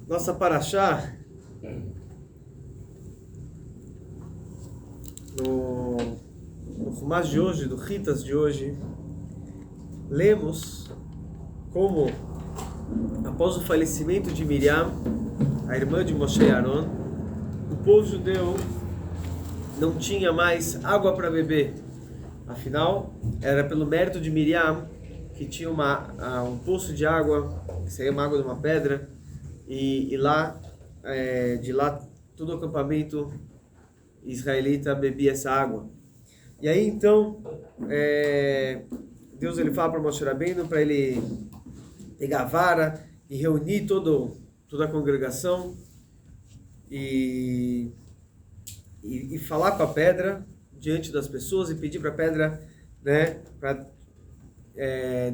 Nossa paraxá, no Humash de hoje, do Ritas de hoje, lemos como, após o falecimento de Miriam, a irmã de Moshe e Aaron, o povo judeu não tinha mais água para beber. Afinal, era pelo mérito de Miriam que tinha um poço de água, que saía uma água de uma pedra, e lá, de lá, todo o acampamento israelita bebia essa água. E aí então, Deus ele fala para Moshe Rabbeinu para ele pegar a vara e reunir toda a congregação e falar com a pedra diante das pessoas e pedir para a pedra, né, para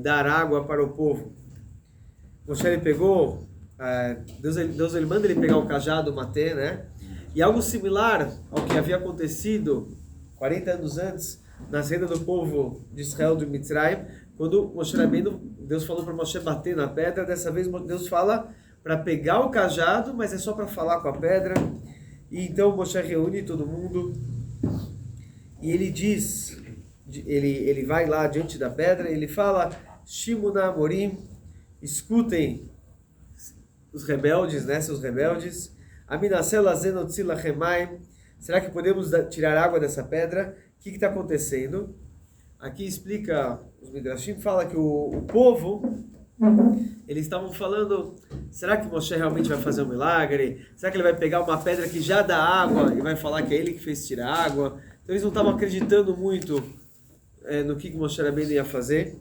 dar água para o povo. Moshe ele pegou, Deus ele manda ele pegar o cajado, o matê, né? E algo similar ao que havia acontecido 40 anos antes na saída do povo de Israel de Mitzrayim, quando Moshe Rabbeinu, Deus falou para Moshe bater na pedra. Dessa vez Deus fala para pegar o cajado, mas é só para falar com a pedra. E então Moshe reúne todo mundo e ele diz, ele vai lá diante da pedra, ele fala: Shimuna Amorim, escutem os rebeldes, né, seus rebeldes. Aminasel azenotzi lachemaim. Será que podemos tirar água dessa pedra? O que está acontecendo? Aqui explica, os Midrashim fala que o povo, eles estavam falando: será que Moshe realmente vai fazer um milagre? Será que ele vai pegar uma pedra que já dá água e vai falar que é ele que fez tirar água? Então eles não estavam acreditando muito no que Moshe Rabbeinu ia fazer.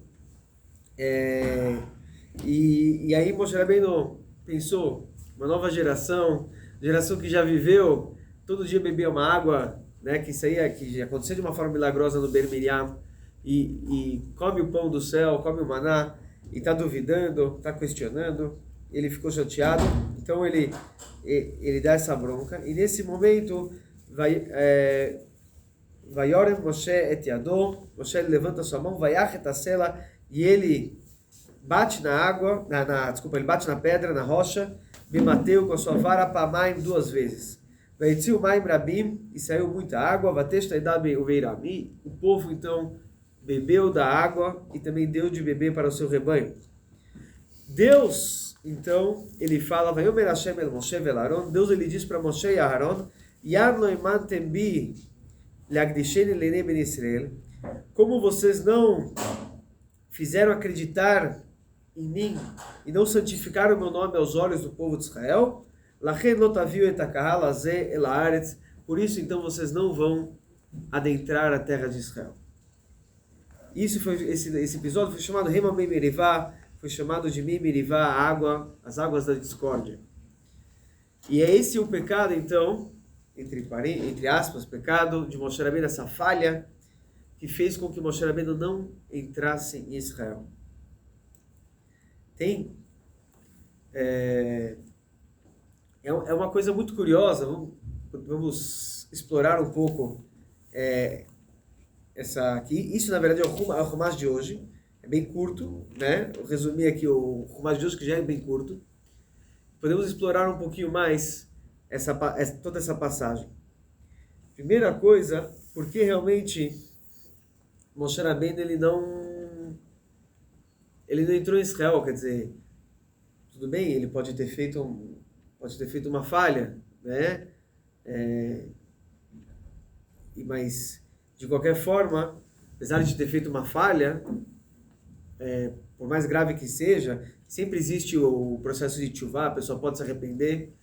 E aí Moshe Rabbeinu pensou: uma nova geração que já viveu, todo dia bebia uma água, né, que já acontecia de uma forma milagrosa no Ber Miriam, e come o pão do céu, come o maná, e está duvidando, está questionando. Ele ficou chateado, então ele dá essa bronca, e nesse momento Vayorem Moshe et Yado, Moshe levanta sua mão, Vayach et Asela, e ele bate na água, ele bate na pedra, na rocha, Bimateu com a sua vara Pamaim 2 vezes. Veitziu Maim Rabim, e saiu muita água, Vatesta Edabe Uveirami, o povo então bebeu da água e também deu de beber para o seu rebanho. Deus, então, ele fala: Vayomer Hashem el Moshe vel Aaron, Deus ele diz para Moshe e Aaron: Yad lo imantem bi leagdisheni lenei ben Israel, como vocês não fizeram acreditar em mim e não santificaram o meu nome aos olhos do povo de Israel, lachen lo taviu et hakahal hazeh el haaretz, por isso então vocês não vão adentrar a terra de Israel. Esse episódio foi chamado Rema Mei Merivá, foi chamado de Mei Merivá, as águas da discórdia. E é esse o pecado, então, entre aspas, pecado de Moshe Rabbeinu, essa falha que fez com que Moshe Rabbeinu não entrasse em Israel. É uma coisa muito curiosa. Vamos explorar um pouco essa aqui. Isso, na verdade, é o Humash de hoje. É bem curto, né? Eu resumi aqui o Humash de hoje, que já é bem curto. Podemos explorar um pouquinho mais toda essa passagem. Primeira coisa, porque realmente Moshe Rabbeinu ele não entrou em Israel, quer dizer, tudo bem, ele pode ter feito uma falha, né? Mas de qualquer forma, apesar de ter feito uma falha, por mais grave que seja, sempre existe o processo de tshuvá, a pessoa pode se arrepender,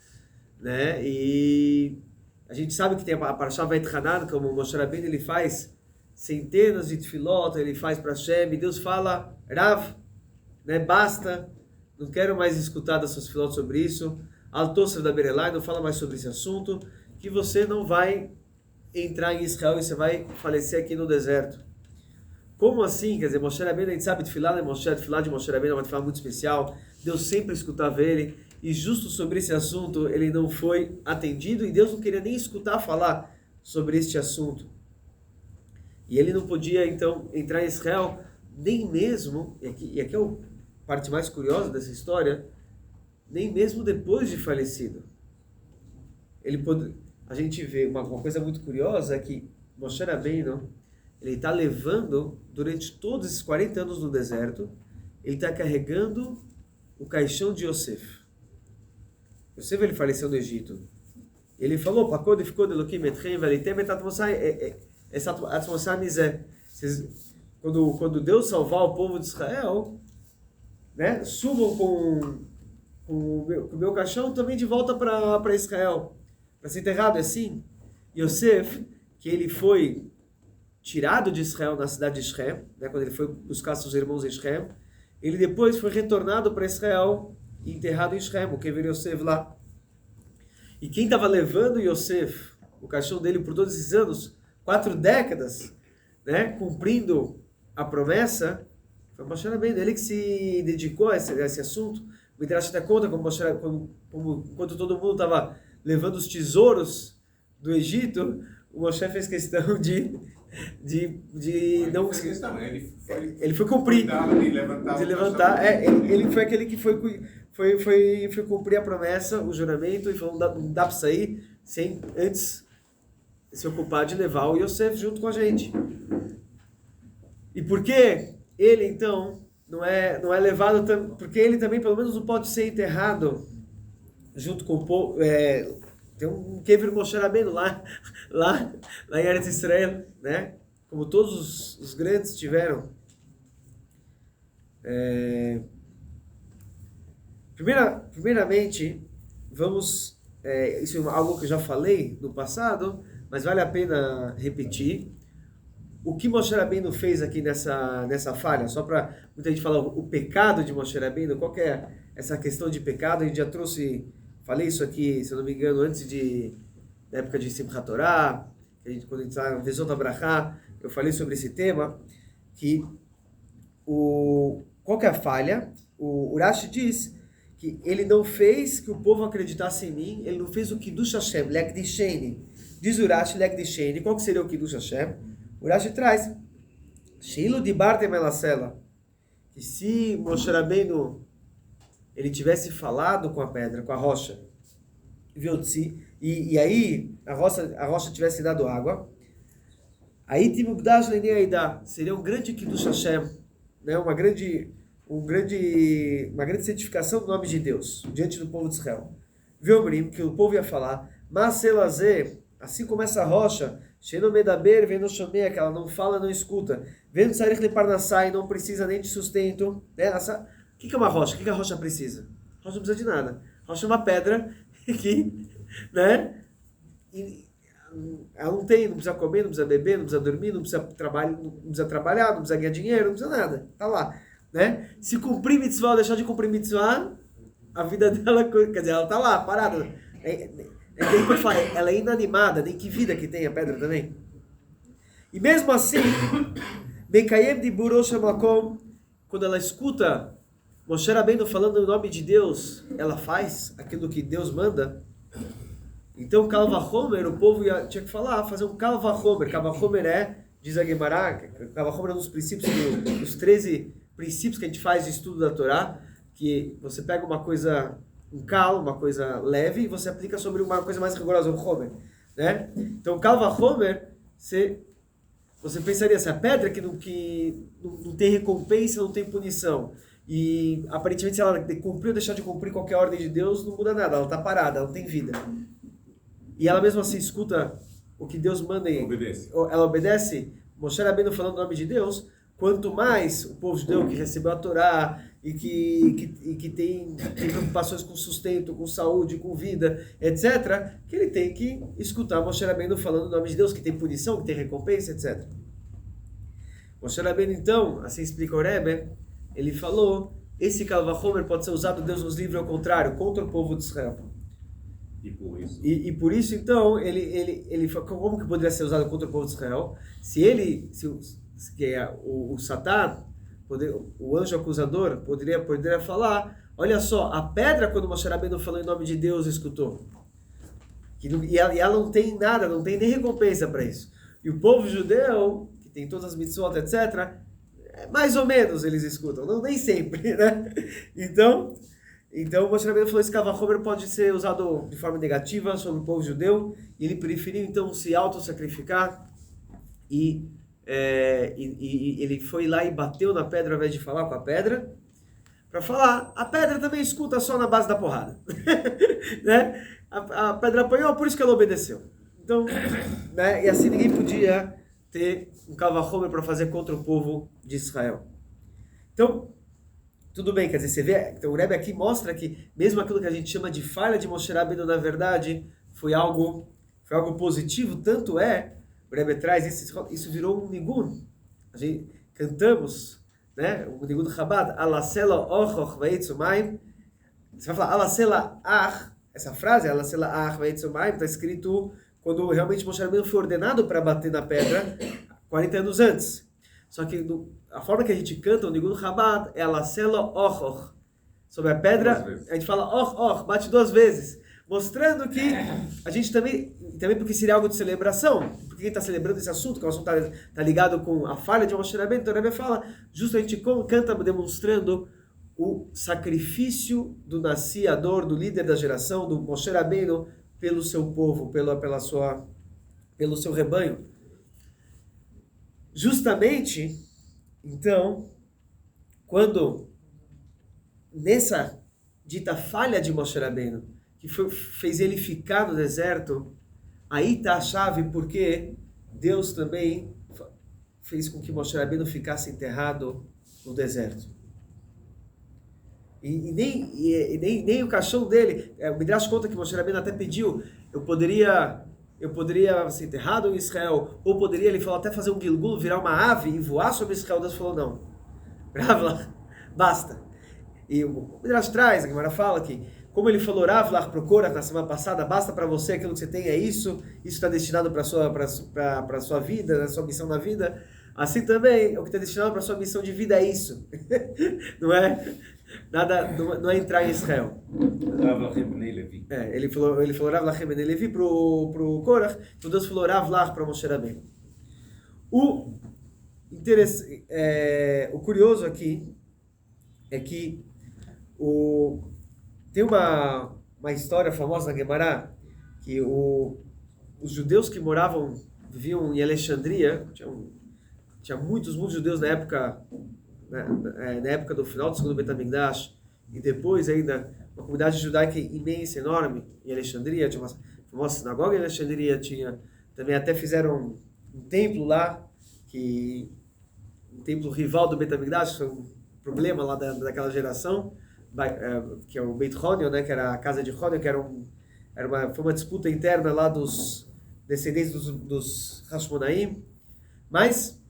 né? E a gente sabe que tem a Parashá Veit Hanan, como o Moshe Rabbeinu ele faz centenas de tefilot, ele faz para Hashem, e Deus fala: Rav, né, basta, não quero mais escutar das suas tefilot sobre isso, Al-Tosef da Berelai, não fala mais sobre esse assunto, que você não vai entrar em Israel e você vai falecer aqui no deserto. Como assim? Quer dizer, Moshe Rabbeinu, a gente sabe, tefilá de Moshe Rabbeinu é uma tefilá muito especial, Deus sempre escutava ele, e justo sobre esse assunto ele não foi atendido, e Deus não queria nem escutar falar sobre este assunto. E ele não podia, então, entrar em Israel, nem mesmo, e aqui é a parte mais curiosa dessa história, nem mesmo depois de falecido. A gente vê uma coisa muito curiosa, é que Moshe Rabbeinu, ele está levando, durante todos esses 40 anos no deserto, ele está carregando o caixão de Yosef. Yosef, ele faleceu no Egito. Ele falou, quando Deus salvar o povo de Israel, né, subam com o meu caixão também de volta para Israel, para ser enterrado. É assim, Yosef, que ele foi tirado de Israel na cidade de Shem, né, quando ele foi buscar seus irmãos em Shem, ele depois foi retornado para Israel e enterrado em Shem, o Kever Yosef lá. E quem estava levando Yosef, o caixão dele, por todos esses anos, 4 décadas, né, cumprindo a promessa, foi Moshe Rabbeinu. Ele que se dedicou a esse assunto. O Midrash dá conta enquanto todo mundo estava levando os tesouros do Egito, o Moshe fez questão de não... Ele foi cumprir. De levantar. Ele foi aquele que foi cumprir a promessa, o juramento, e falou, não dá para sair sem antes se ocupar de levar o Yosef junto com a gente. E por que ele, então, não é levado, porque ele também, pelo menos, não pode ser enterrado junto com o povo. Tem um Kever Moshe Rabbeinu lá em Eretz Israel, né? Como todos os grandes tiveram. Primeiramente, vamos... isso é algo que eu já falei no passado, mas vale a pena repetir. O que Moshe Rabbeinu fez aqui nessa falha, só para muita gente falar o pecado de Moshe Rabbeinu, qual que é essa questão de pecado? A gente já falei isso aqui, se eu não me engano, na época de Simchat Torah, quando a gente está em Vezot HaBrachá, eu falei sobre esse tema, que qual que é a falha? O Urashi diz que ele não fez que o povo acreditasse em mim, ele não fez o Kiddush Hashem, Lekdisheni. Diz o Urashi, Lekdisheni, qual que seria o Kiddush Hashem? O Urashi traz, Sheilo Dibartem Elasela, que se Moshe Rabbeinu ele tivesse falado com a pedra, com a rocha, e aí a rocha tivesse dado água, aí Timugdash Leneaida seria um grande Kiddush Hashem, né? uma grande certificação do nome de Deus diante do povo de Israel. Veomrim, que o povo ia falar, Maselazé, assim como essa rocha, Sheno Medaber, vendo Shomea, que ela não fala, não escuta, vendo Sarich Leparnassai, não precisa nem de sustento, né? O que é uma rocha? O que a rocha precisa? A rocha não precisa de nada. A rocha é uma pedra que, né? Ela não precisa comer, não precisa beber, não precisa dormir, não precisa trabalhar, não precisa ganhar dinheiro, não precisa nada. Tá lá, né? Se cumprir mitzvah ou deixar de cumprir mitzvah, a vida dela, quer dizer, ela tá lá, parada. Ela é inanimada, nem que vida que tem a pedra também. E mesmo assim, Mekayem de Burosh Makom, quando ela escuta Moshe Rabbeinu falando em nome de Deus, ela faz aquilo que Deus manda. Então, Kal Vachomer, o povo tinha que fazer um Kal Vachomer. Kal Vachomer diz a Gemara, Kal Vachomer é um dos princípios, dos 13 princípios que a gente faz de estudo da Torá, que você pega uma coisa, um Kal, uma coisa leve, e você aplica sobre uma coisa mais rigorosa, um Chomer, né? Então, Kal Vachomer, você pensaria assim, a pedra que não tem recompensa, não tem punição, e aparentemente se ela cumprir ou deixar de cumprir qualquer ordem de Deus, não muda nada, ela está parada, ela não tem vida. E ela mesmo assim escuta o que Deus manda e ela obedece. Moshe Rabbeinu falando o nome de Deus, quanto mais o povo judeu que recebeu a Torá e que tem preocupações com sustento, com saúde, com vida, etc., que ele tem que escutar Moshe Rabbeinu falando o nome de Deus, que tem punição, que tem recompensa, etc. Moshe Rabbeinu, então, assim explica o Rebbe, ele falou, esse Kal Vachomer pode ser usado, Deus nos livre ao contrário, contra o povo de Israel. E por isso, então, ele como que poderia ser usado contra o povo de Israel? O Satã, o anjo acusador, poderia falar, olha só, a pedra, quando Moshe Rabbeinu falou em nome de Deus, escutou. E ela não tem nada, não tem nem recompensa para isso. E o povo judeu, que tem todas as mitzvot, etc., mais ou menos eles escutam, não nem sempre, né? Então, Então, Moshe Rabbeinu falou que esse Kavachomer pode ser usado de forma negativa sobre o povo judeu, e ele preferiu, então, se auto-sacrificar, e ele foi lá e bateu na pedra ao invés de falar com a pedra, para falar, a pedra também escuta só na base da porrada. Né? A pedra apanhou, por isso que ela obedeceu. Então, né? E assim ninguém podia ter um Kavachomer para fazer contra o povo de Israel. Então, tudo bem, quer dizer, você vê, então o Rebbe aqui mostra que mesmo aquilo que a gente chama de falha de Moshe Rabbeinu, na verdade, foi algo positivo, tanto o Rebbe traz, isso virou um nigun. A gente cantamos, né, o nigun do Chabad, Alasela ochoch veitzumayim, você vai falar Alasela ach, essa frase, Alasela ach veitzumayim, está escrito quando realmente Moshe Rabbeinu foi ordenado para bater na pedra 40 anos antes. Só que a forma que a gente canta o Nigun do Chabad é Alasela och. Sobre a pedra, a gente fala och, bate 2 vezes. Mostrando que a gente também porque seria algo de celebração. Porque quem está celebrando esse assunto, que o assunto está ligado com a falha de Moshe Rabbeinu, então o Rebbe fala, justamente como canta demonstrando o sacrifício do nasciador, do líder da geração, do Moshe Rabbeinu, pelo seu povo, pelo seu rebanho. Justamente, então, quando nessa dita falha de Moshe Rabbeinu, que fez ele ficar no deserto, aí está a chave porque Deus também fez com que Moshe Rabbeinu ficasse enterrado no deserto. E nem o caixão dele, o Midrash conta que Moshe Rabbeinu até pediu, eu poderia ser enterrado em Israel, ou poderia, ele falou, até fazer um gilgul, virar uma ave e voar sobre Israel. Deus falou, não, Ravlach, basta. E o Midrash traz, a Gemara fala que, como ele falou Ravlach pro Korach na semana passada, basta para você, aquilo que você tem é isso está destinado para a sua vida, a sua missão na vida, assim também, o que está destinado para a sua missão de vida é isso. Não é? Nada, não é entrar em Israel. Rav Lachem Benei Levi. Ele falou Rav Lachem Benei Levi pro Korach, então Deus falou Rav Lach para Moshe Rabbeinu. O curioso aqui é que tem uma história famosa na Gemara que os judeus que viviam em Alexandria, tinha muitos judeus na época do final do segundo Beit HaMikdash, e depois ainda uma comunidade judaica imensa, enorme, em Alexandria, tinha uma famosa sinagoga em Alexandria, também até fizeram um templo lá, um templo rival do Beit HaMikdash, foi um problema lá daquela geração, que é o Beit Honion, né, que era a casa de Honion, que foi uma disputa interna lá dos descendentes dos Hashmonaim, mas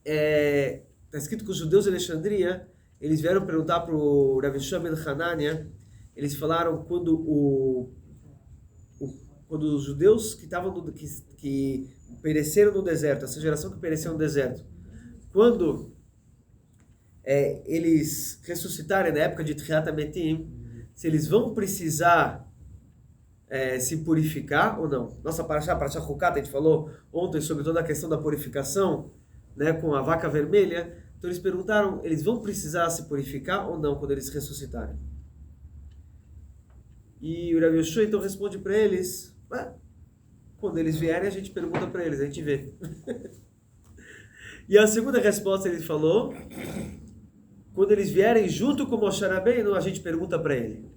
está escrito que os judeus de Alexandria, eles vieram perguntar para o Rav Yeshua ben Hanania, eles falaram quando os judeus que pereceram no deserto, essa geração que pereceu no deserto, quando eles ressuscitarem na época de Tchiat HaMetim, se eles vão precisar se purificar ou não. Nossa Parashá Chukat, a gente falou ontem sobre toda a questão da purificação, né, com a vaca vermelha. Então eles perguntaram, eles vão precisar se purificar ou não quando eles ressuscitarem? E o Rav Yoshua então responde para eles, quando eles vierem a gente pergunta para eles, a gente vê. E a segunda resposta ele falou, quando eles vierem junto com Moshe Rabbeinu, a gente pergunta para ele.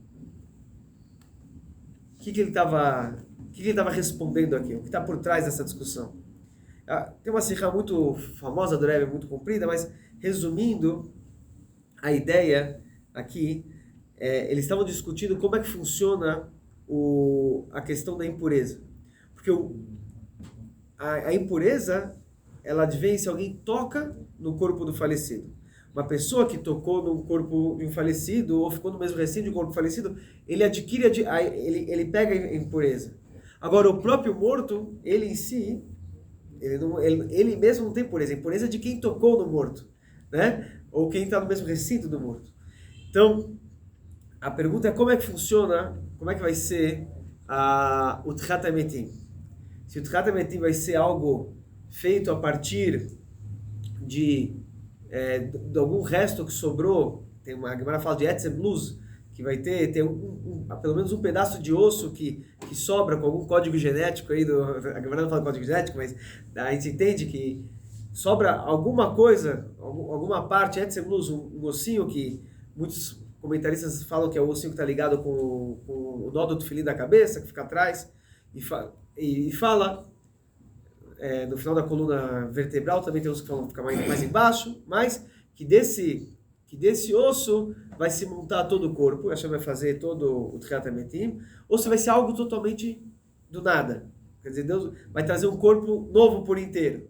O que ele estava respondendo aqui? O que está por trás dessa discussão? Tem uma sirra muito famosa do Rebbe, muito comprida, mas resumindo a ideia aqui, eles estavam discutindo como é que funciona a questão da impureza. Porque a impureza, ela advém se alguém toca no corpo do falecido. Uma pessoa que tocou no corpo de um falecido, ou ficou no mesmo recinto de um corpo falecido, ele adquire, ele pega a impureza. Agora, o próprio morto, ele em si, ele mesmo não tem impureza. A impureza é de quem tocou no morto, né? Ou quem está no mesmo recinto do morto. Então, a pergunta é como é que funciona, como é que vai ser o Tchiat HaMetim. Se o Tchiat HaMetim vai ser algo feito a partir de algum resto que sobrou, tem uma Gemara fala de Etzem Luz, que vai ter pelo menos um pedaço de osso que sobra com algum código genético aí, a Gemara não fala código genético, mas a gente entende que sobra alguma coisa, alguma parte, um ossinho que muitos comentaristas falam que é o ossinho que está ligado com o nó do tefilim da cabeça, que fica atrás, e fala no final da coluna vertebral, também tem uns que falam que fica mais embaixo, mas que desse osso vai se montar todo o corpo, Hashem vai fazer todo o Tchiat HaMetim, ou se vai ser algo totalmente do nada. Quer dizer, Deus vai trazer um corpo novo por inteiro.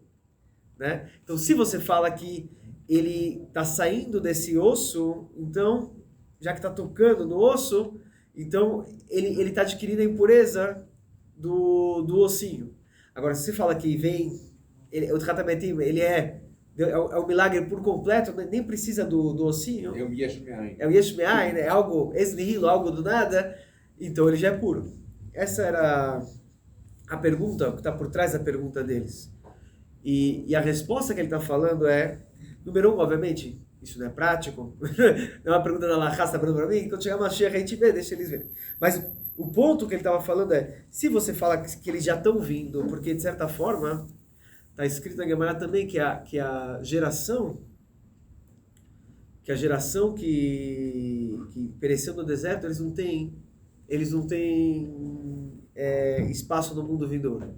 Né? Então, se você fala que ele está saindo desse osso, então, já que está tocando no osso, então ele está adquirindo a impureza do ossinho. Agora, se você fala que o Tchiat HaMetim, ele é o milagre por completo, nem precisa do ossinho. É o Yesh Me'ayin. É o Yesh Me'ayin, é algo ex-nihilo, algo do nada, então ele já é puro. Essa era a pergunta, que está por trás da pergunta deles. E a resposta que ele está falando é, número 1, obviamente, isso não é prático, não é uma pergunta da Lacha, está perguntando para mim, quando chegar Mashiach a gente vê, deixa eles verem. Mas o ponto que ele estava falando é, se você fala que eles já estão vindo, porque de certa forma, está escrito na Gemara também que a geração que pereceu no deserto, eles não têm espaço no mundo vindouro.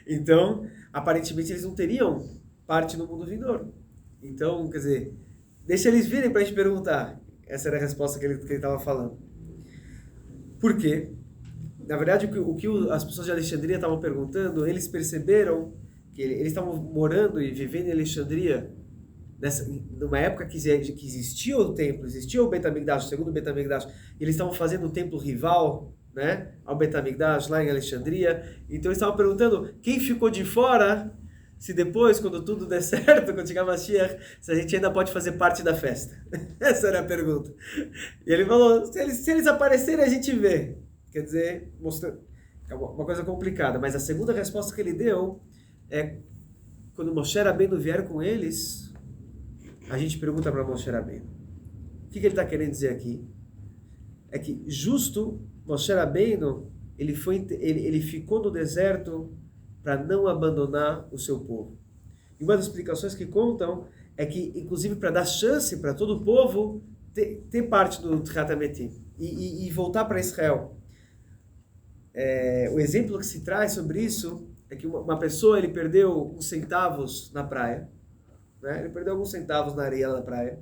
Então, aparentemente, eles não teriam parte no mundo vindouro. Então, quer dizer, deixa eles virem para a gente perguntar. Essa era a resposta que ele estava falando. Por quê? Na verdade, o que as pessoas de Alexandria estavam perguntando, eles perceberam que eles estavam morando e vivendo em Alexandria numa época que existia o templo, existia o Bet HaMikdash, o segundo Bet HaMikdash, e eles estavam fazendo um templo rival, né, ao Bet HaMikdash lá em Alexandria. Então eles estavam perguntando quem ficou de fora, se depois, quando tudo der certo, quando chegar Mashiach, se a gente ainda pode fazer parte da festa. Essa era a pergunta. E ele falou, se eles aparecerem a gente vê. Quer dizer, mostrando uma coisa complicada, mas a segunda resposta que ele deu é, quando Moshe Rabbeinu vier com eles, a gente pergunta para Moshe Rabbeinu. O que ele está querendo dizer aqui? É que justo Moshe Rabbeinu, ele ficou no deserto para não abandonar o seu povo. E uma das explicações que contam é que, inclusive, para dar chance para todo o povo ter parte do Tchiat HaMetim e voltar para Israel. O exemplo que se traz sobre isso é que uma pessoa ele perdeu uns centavos na praia, né? Ele perdeu alguns centavos na areia da praia,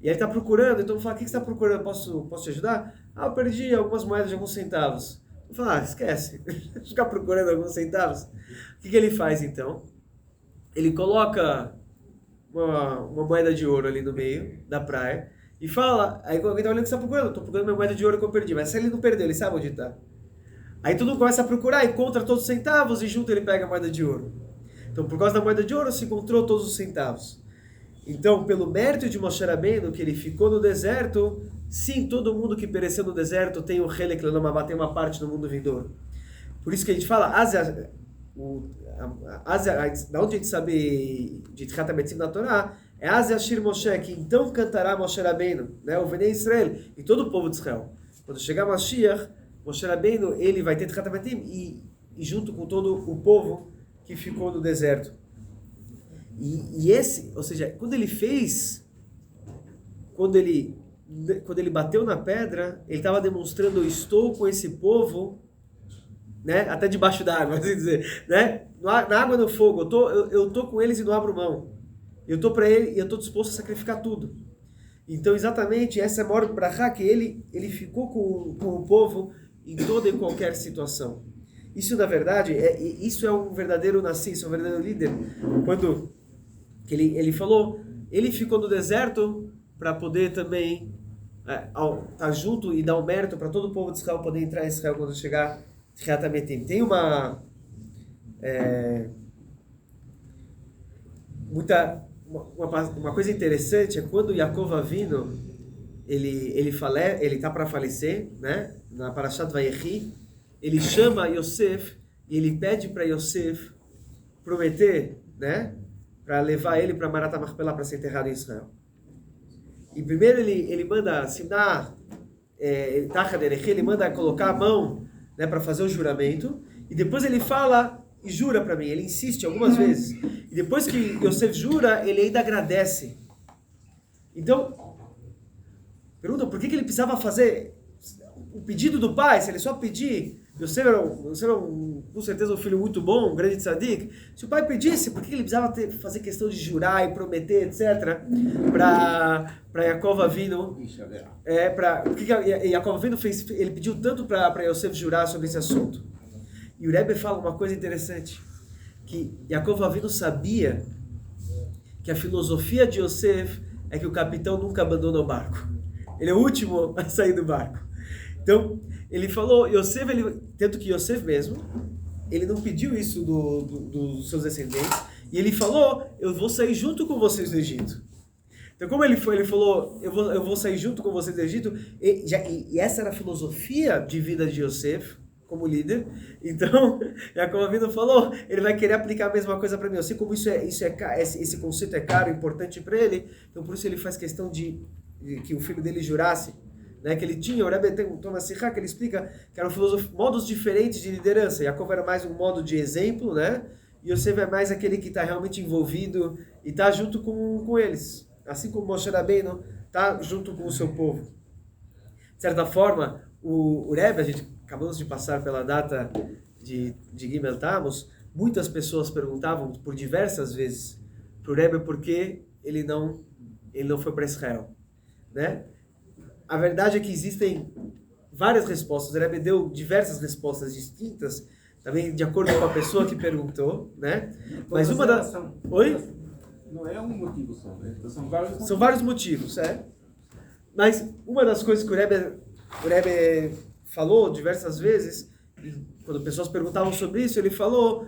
e ele está procurando. Então eu falo, o que você está procurando? Posso te ajudar? Eu perdi algumas moedas de alguns centavos. Eu falo, esquece, ficar procurando alguns centavos. O que ele faz então? Ele coloca uma moeda de ouro ali no meio da praia e fala, aí alguém está olhando o que você está procurando, eu estou procurando minha moeda de ouro que eu perdi, mas se ele não perdeu, ele sabe onde está. Aí todo mundo começa a procurar, encontra todos os centavos e junto ele pega a moeda de ouro. Então, por causa da moeda de ouro, se encontrou todos os centavos. Então, pelo mérito de Moshe Rabbeinu, que ele ficou no deserto, sim, todo mundo que pereceu no deserto tem o Helek Lenomabá, tem uma parte no mundo vindouro. Por isso que a gente fala, da onde a gente sabe de Tchiat HaMetim na Torá, é Azia Shir Moshe, que então cantará Moshe Rabbeinu, né, o Venei Israel, e todo o povo de Israel. Quando chegar Mashiach, Moshe Rabbeinu, ele vai ter Tchiat HaMetim e junto com todo o povo que ficou no deserto. Ou seja, quando ele bateu na pedra, ele estava demonstrando, eu estou com esse povo, né, até debaixo d'água, assim dizer, né, na água e no fogo, eu estou com eles e não abro mão. Eu estou para ele e eu estou disposto a sacrificar tudo. Então, exatamente, essa é a maior brachá, que ele ficou com o povo em toda e qualquer situação. Isso, na verdade, isso é um verdadeiro nasci, isso é um verdadeiro líder. Quando que ele falou, ele ficou no deserto para poder também estar junto e dar o mérito para todo o povo de Israel poder entrar em Israel quando chegar Tchiat HaMetim. Tem uma coisa interessante, é quando Yaakov Avinu ele está para falecer, né? Na Parashat Vayechi, ele chama Yosef e ele pede para Yosef prometer, né, para levar ele para Marat HaMachpelah para ser enterrado em Israel. E primeiro ele manda assinar ele manda colocar a mão, né, para fazer o juramento, e depois ele fala e jura para mim, ele insiste algumas vezes. E depois que Yosef jura, ele ainda agradece. Então, pergunta por que ele precisava fazer o pedido do pai, se ele só pedir. Yosef era com certeza um filho muito bom, um grande tzadik. Se o pai pedisse, por que ele precisava fazer questão de jurar e prometer, etc., para Yaakov Avinu? Porque Yaakov Avinu ele pediu tanto para Yosef jurar sobre esse assunto. E o Rebbe fala uma coisa interessante, que Yaakov Avinu sabia que a filosofia de Yosef é que o capitão nunca abandona o barco. Ele é o último a sair do barco. Então, ele falou, tanto que Yosef mesmo, ele não pediu isso dos seus descendentes, e ele falou, eu vou sair junto com vocês do Egito. Então, como ele falou, eu vou sair junto com vocês do Egito, e essa era a filosofia de vida de Yosef, como líder. Então, Yaakov Avinu falou, ele vai querer aplicar a mesma coisa para mim. Eu sei como esse conceito é caro, importante para ele, então por isso ele faz questão de que o filho dele jurasse, né, que ele tinha. O Rebbe tem um Thomas Sihá, que ele explica que eram modos diferentes de liderança. Yaakov era mais um modo de exemplo, né? E Yosef é mais aquele que está realmente envolvido e está junto com eles. Assim como Moshe Rabbeinu está junto com o seu povo. De certa forma, o Rebbe, a gente acabamos de passar pela data de Gimel Tammuz, muitas pessoas perguntavam por diversas vezes para o Rebbe por que ele não foi para Israel, né? A verdade é que existem várias respostas. O Rebbe deu diversas respostas distintas, também de acordo com a pessoa que perguntou, né? Mas uma das... Oi? Não é um motivo só, né? São vários motivos. São vários motivos, é. Mas uma das coisas que o Rebbe falou diversas vezes, quando pessoas perguntavam sobre isso, ele falou: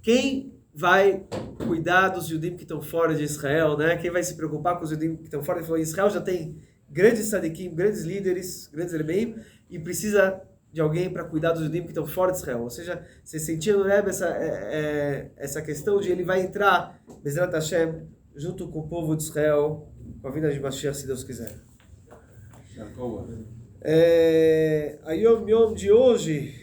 quem vai cuidar dos judim que estão fora de Israel, né? Quem vai se preocupar com os judim que estão fora? Ele falou: Israel já tem grandes tzadikim, grandes líderes, grandes rebbeim, e precisa de alguém para cuidar dos judim que estão fora de Israel. Ou seja, você sentia no Rebbe essa questão de ele vai entrar, Bezrat Hashem, junto com o povo de Israel, com a vinda de Mashiach, se Deus quiser. A Yom Yom de hoje,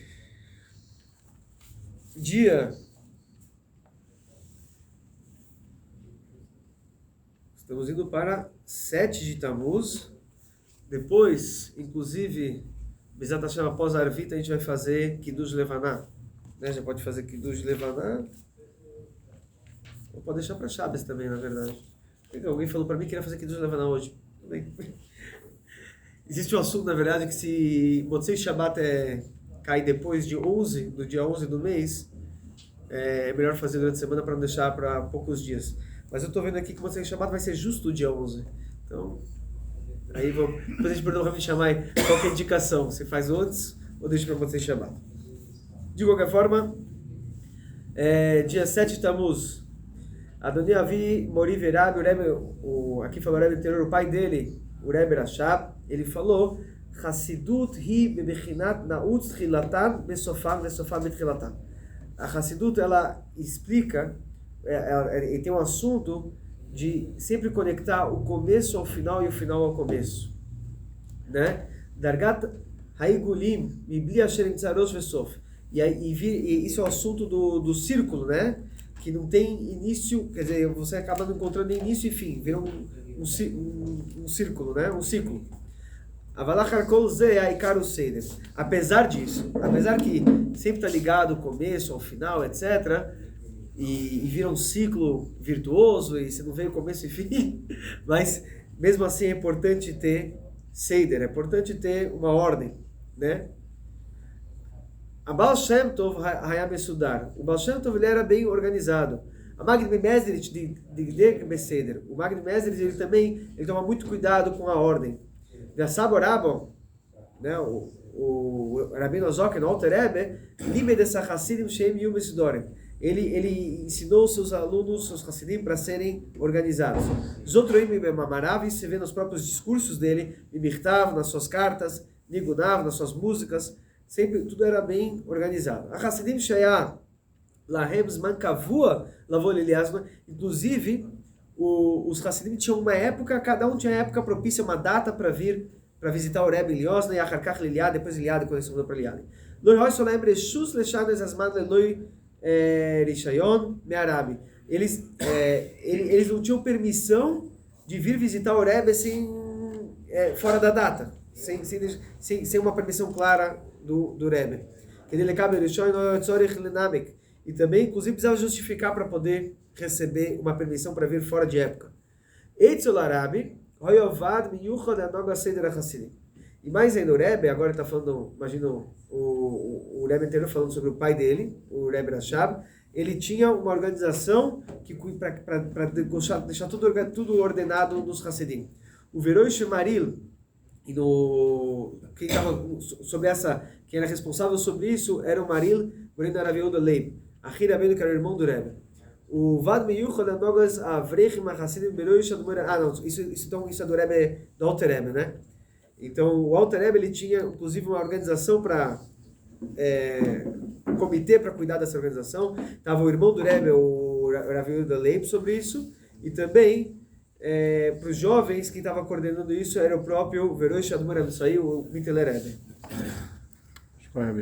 estamos indo para 7 de Tammuz. Depois, inclusive, Bezat Hashem, após a Arvita, a gente vai fazer Kiddush Levaná, né? Já pode fazer Kiddush Levaná, ou pode deixar para Shabbos também, na verdade. Alguém falou para mim que queria fazer Kiddush Levaná hoje. Tudo bem. Existe um assunto, na verdade, que se Motzei Shabbat cai depois do dia 11 do mês, é melhor fazer durante a semana para não deixar para poucos dias. Mas eu estou vendo aqui que Motzei Shabbat vai ser justo o dia 11. Então, aí depois a gente pergunta para me chamar qual que é a indicação, se faz antes ou deixa para Motzei Shabbat. De qualquer forma, dia 7 de Tammuz, Adoni Avi Mori Verabi, aqui falou o Rebbe anterior, o pai dele, o Rebbe Rashab, ele falou: Hassidut hi bebechinat nautz tchilatan besofam besofam betchilatan. A Hassidut, ela explica, ele tem um assunto de sempre conectar o começo ao final e o final ao começo, né? Dargat haigulim mibli asher imtzarosh vesof. E isso é o assunto do círculo, né? Que não tem início, quer dizer, você acaba não encontrando início e fim, vira um círculo, né? Um ciclo. Apesar disso, apesar que sempre está ligado o começo ao final, etc., e vira um ciclo virtuoso, e você não vê o começo e fim, mas mesmo assim é importante ter Seder, é importante ter uma ordem, né? A Baal Shem Tov Hayam Esudar. O Baal Shem Tov, ele era bem organizado. A Magid Mesrit de Beseder. O Magid Mesrit, ele toma muito cuidado com a ordem. Da Saborabon, né, o Rabino Zoken, o Alter Rebbe, Libe de Sachassidim Shem Yom Esidorem. Ele ensinou seus alunos, seus Hassidim, para serem organizados. Zotroim Mamarav, você vê nos próprios discursos dele, Mimirtav, nas suas cartas, Nigunav, nas suas músicas, sempre tudo era bem organizado. A Hassidim Shaya, Lahem Zman Kavua, Lavol Eliasma, inclusive, os Hassidim tinham uma época, cada um tinha uma época propícia, uma data para vir para visitar o Rebbe em Liosna e Acharkach Liliad, depois Liliad, quando eles mudou para Liliad. Loi Roy Solem Reshus Lechanes Asman Leloi Rishayon Me'arabi. Eles não tinham permissão de vir visitar o Rebbe fora da data, sem uma permissão clara do Rebbe. E também, inclusive, precisava justificar para poder receber uma permissão para vir fora de época. E mais ainda, o Rebbe, agora está falando, imagina o Rebbe inteiro falando sobre o pai dele, o Rebbe Rashab. Ele tinha uma organização para deixar tudo ordenado nos Hassidim. O Veroi Shemaril, quem era responsável sobre isso era o Maril, Morim Araviuda Leib, Achir Abeno, que era o irmão do Rebbe. O Vad Meyuchad Anogas Avrechim Hassidim Veroi Shadmor. Não, isso é do Rebbe, do Alter Rebbe, né? Então, o Alter Rebbe, ele tinha, inclusive, uma organização um comitê para cuidar dessa organização. Estava o irmão do Rebbe, o Raviuda Leib, sobre isso. E também, para os jovens, quem estava coordenando isso era o próprio Veroi Shadmor Amsai, o Mitteler Rebbe. Acho que vai,